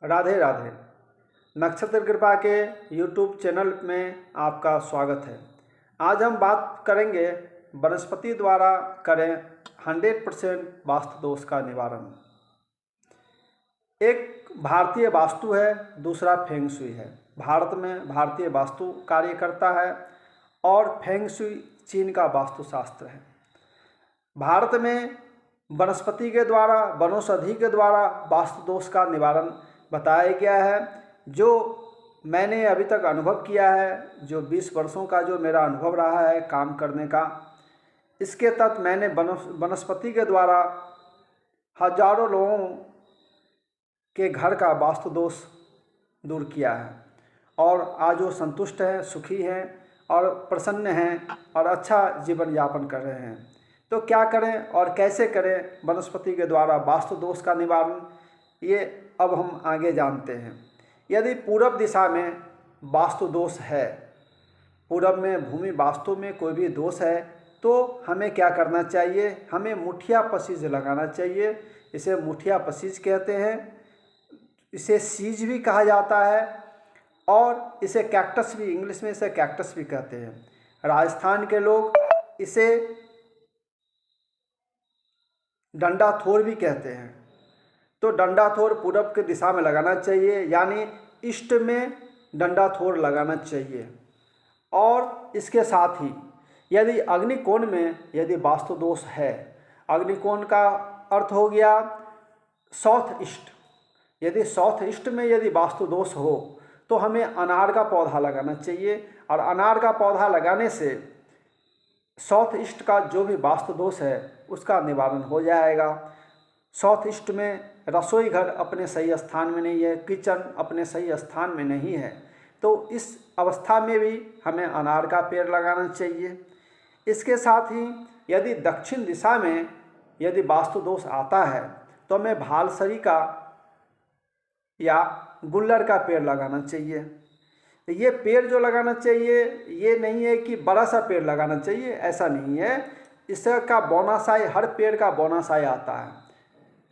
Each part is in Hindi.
राधे राधे। नक्षत्र कृपा के YouTube चैनल में आपका स्वागत है। आज हम बात करेंगे वनस्पति द्वारा करें 100% वास्तु दोष का निवारण। एक भारतीय वास्तु है, दूसरा फेंग शुई है। भारत में भारतीय वास्तु कार्य करता है और फेंग शुई चीन का वास्तुशास्त्र है। भारत में वनस्पति के द्वारा, वनौषधि के द्वारा वास्तु दोष का निवारण बताया गया है। जो मैंने अभी तक अनुभव किया है, जो 20 वर्षों का जो मेरा अनुभव रहा है काम करने का, इसके तहत मैंने वनस्पति के द्वारा हजारों लोगों के घर का वास्तु दोष दूर किया है और आज वो संतुष्ट हैं, सुखी हैं और प्रसन्न हैं और अच्छा जीवन यापन कर रहे हैं। तो क्या करें और कैसे करें वनस्पति के द्वारा वास्तु दोष का निवारण, ये अब हम आगे जानते हैं। यदि पूरब दिशा में वास्तु दोष है, पूरब में भूमि वास्तु में कोई भी दोष है, तो हमें क्या करना चाहिए? हमें मुठिया पसीज लगाना चाहिए। इसे मुठिया पसीज कहते हैं, इसे सीज भी कहा जाता है और इसे कैक्टस भी, इंग्लिश में इसे कैक्टस भी कहते हैं। राजस्थान के लोग इसे डंडा थोर भी कहते हैं। तो डंडा थोर पूरब की दिशा में लगाना चाहिए, यानी ईस्ट में डंडा थोर लगाना चाहिए। और इसके साथ ही यदि अग्निकोण में यदि वास्तु दोष है, अग्निकोण का अर्थ हो गया साउथ ईस्ट, यदि साउथ ईस्ट में यदि वास्तु दोष हो तो हमें अनार का पौधा लगाना चाहिए और अनार का पौधा लगाने से साउथ ईस्ट का जो भी वास्तु दोष है उसका निवारण हो जाएगा। साउथ ईस्ट में रसोई घर अपने सही स्थान में नहीं है, किचन अपने सही स्थान में नहीं है, तो इस अवस्था में भी हमें अनार का पेड़ लगाना चाहिए। इसके साथ ही यदि दक्षिण दिशा में यदि वास्तु दोष आता है तो हमें भालसरी का या गुल्लर का पेड़ लगाना चाहिए। ये पेड़ जो लगाना चाहिए, ये नहीं है कि बड़ा सा पेड़ लगाना चाहिए, ऐसा नहीं है। इसका बोनासाई, हर पेड़ का बोनासाई आता है,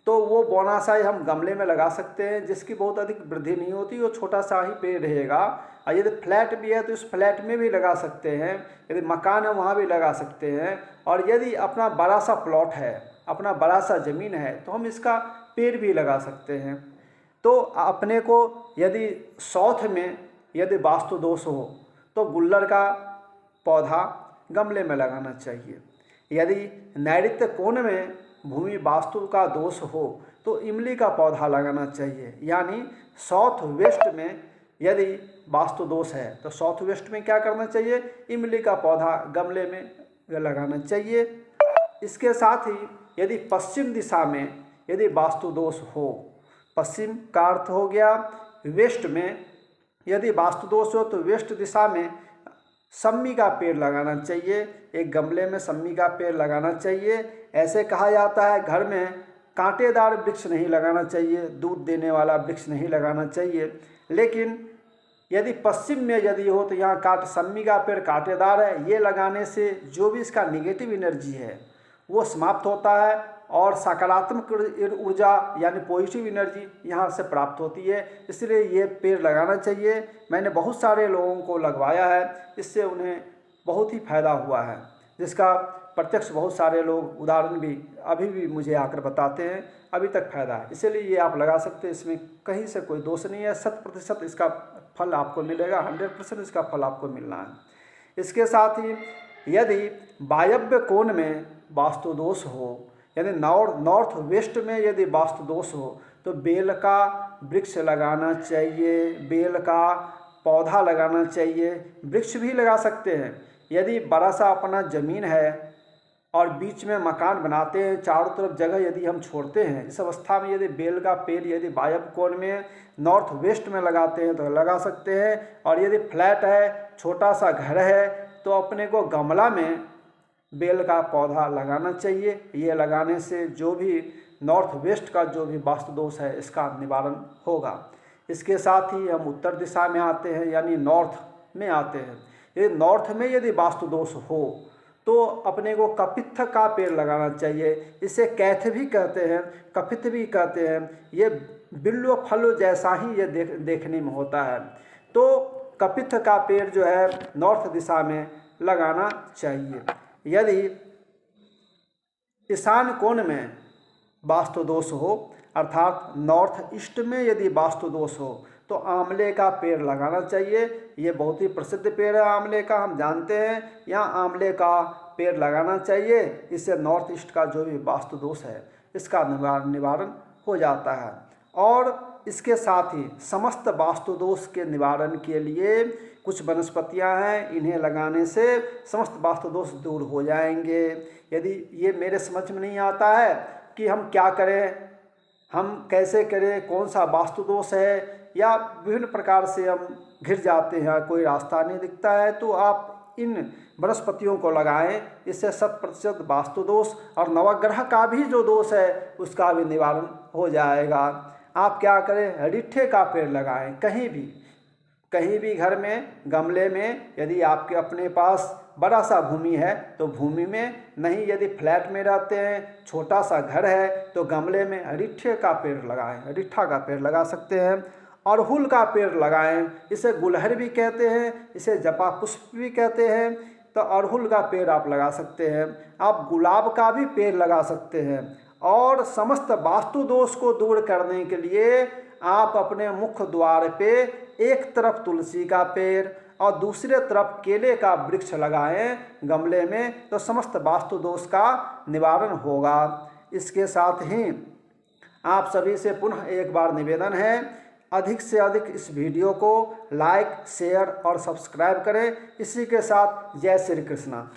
तो वो बोनासाई हम गमले में लगा सकते हैं, जिसकी बहुत अधिक वृद्धि नहीं होती, वो छोटा सा ही पेड़ रहेगा। और यदि फ्लैट भी है तो इस फ्लैट में भी लगा सकते हैं, यदि मकान है वहाँ भी लगा सकते हैं। और यदि अपना बड़ा सा प्लॉट है, अपना बड़ा सा ज़मीन है, तो हम इसका पेड़ भी लगा सकते हैं। तो अपने को यदि साउथ में यदि वास्तु दोष हो तो गुल्लर का पौधा गमले में लगाना चाहिए। यदि नैऋत्य कोण में भूमि वास्तु का दोष हो तो इमली का पौधा लगाना चाहिए। यानी साउथ वेस्ट में यदि वास्तु दोष है तो साउथ वेस्ट में क्या करना चाहिए? इमली का पौधा गमले में लगाना चाहिए। इसके साथ ही यदि पश्चिम दिशा में यदि वास्तु दोष हो, पश्चिम का अर्थ हो गया वेस्ट में, यदि वास्तु दोष हो तो वेस्ट दिशा में सम्मी का पेड़ लगाना चाहिए। एक गमले में सम्मी का पेड़ लगाना चाहिए। ऐसे कहा जाता है घर में कांटेदार वृक्ष नहीं लगाना चाहिए, दूध देने वाला वृक्ष नहीं लगाना चाहिए। लेकिन यदि पश्चिम में यदि हो तो यहाँ सम्मी का पेड़ कांटेदार है, ये लगाने से जो भी इसका निगेटिव एनर्जी है वो समाप्त होता है और सकारात्मक ऊर्जा यानी पॉजिटिव एनर्जी यहाँ से प्राप्त होती है। इसलिए ये पेड़ लगाना चाहिए। मैंने बहुत सारे लोगों को लगवाया है, इससे उन्हें बहुत ही फायदा हुआ है, जिसका प्रत्यक्ष बहुत सारे लोग उदाहरण भी अभी भी मुझे आकर बताते हैं, अभी तक फायदा है। इसीलिए ये आप लगा सकते हैं, इसमें कहीं से कोई दोष नहीं है। 100% इसका फल आपको मिलेगा, 100% इसका फल आपको मिलना है। इसके साथ ही यदि वायव्य कोण में वास्तु दोष हो, यदि नॉर्थ वेस्ट में यदि वास्तु दोष हो तो बेल का वृक्ष लगाना चाहिए, बेल का पौधा लगाना चाहिए। वृक्ष भी लगा सकते हैं। यदि बड़ा सा अपना ज़मीन है और बीच में मकान बनाते हैं, चारों तरफ जगह यदि हम छोड़ते हैं, इस अवस्था में यदि बेल का पेड़ यदि वायव्य कोण में नॉर्थ वेस्ट में लगाते हैं तो लगा सकते हैं। और यदि फ्लैट है, छोटा सा घर है, तो अपने को गमला में बेल का पौधा लगाना चाहिए। ये लगाने से जो भी नॉर्थ वेस्ट का जो भी वास्तु दोष है इसका निवारण होगा। इसके साथ ही हम उत्तर दिशा में आते हैं, यानी नॉर्थ में आते हैं। यदि नॉर्थ में यदि वास्तु दोष हो तो अपने को कपित्थ का पेड़ लगाना चाहिए। इसे कैथ भी कहते हैं, कपित्थ भी कहते हैं। ये बिल्व फल जैसा ही ये देखने में होता है। तो कपित्थ का पेड़ जो है नॉर्थ दिशा में लगाना चाहिए। यदि ईशान कोण में वास्तु दोष हो, अर्थात नॉर्थ ईस्ट में यदि वास्तु दोष हो, तो आंवले का पेड़ लगाना चाहिए। ये बहुत ही प्रसिद्ध पेड़ है आंवले का, हम जानते हैं। यहाँ आंवले का पेड़ लगाना चाहिए। इससे नॉर्थ ईस्ट का जो भी वास्तु दोष है इसका निवारण हो जाता है। और इसके साथ ही समस्त वास्तु दोष के निवारण के लिए कुछ वनस्पतियां हैं, इन्हें लगाने से समस्त वास्तु दोष दूर हो जाएंगे। यदि ये मेरे समझ में नहीं आता है कि हम क्या करें, हम कैसे करें, कौन सा वास्तु दोष है, या विभिन्न प्रकार से हम घिर जाते हैं, कोई रास्ता नहीं दिखता है, तो आप इन वनस्पतियों को लगाएं। इससे 100% वास्तु दोष और नवग्रह का भी जो दोष है उसका भी निवारण हो जाएगा। आप क्या करें, रिट्ठे का पेड़ लगाएं। कहीं भी घर में, गमले में, यदि आपके अपने पास बड़ा सा भूमि है तो भूमि में, नहीं यदि फ्लैट में रहते हैं, छोटा सा घर है, तो गमले में रिट्ठे का पेड़ लगाएं। रिट्ठा का पेड़ लगा सकते हैं। अड़हुल का पेड़ लगाएं। इसे गुलहर भी कहते हैं, इसे जपा पुष्प भी कहते हैं। तो अड़हुल का पेड़ आप लगा सकते हैं। आप गुलाब का भी पेड़ लगा सकते हैं। और समस्त वास्तु दोष को दूर करने के लिए आप अपने मुख्य द्वार पे एक तरफ तुलसी का पेड़ और दूसरे तरफ केले का वृक्ष लगाएं गमले में, तो समस्त वास्तु दोष का निवारण होगा। इसके साथ ही आप सभी से पुनः एक बार निवेदन है, अधिक से अधिक इस वीडियो को लाइक, शेयर और सब्सक्राइब करें। इसी के साथ जय श्री कृष्णा।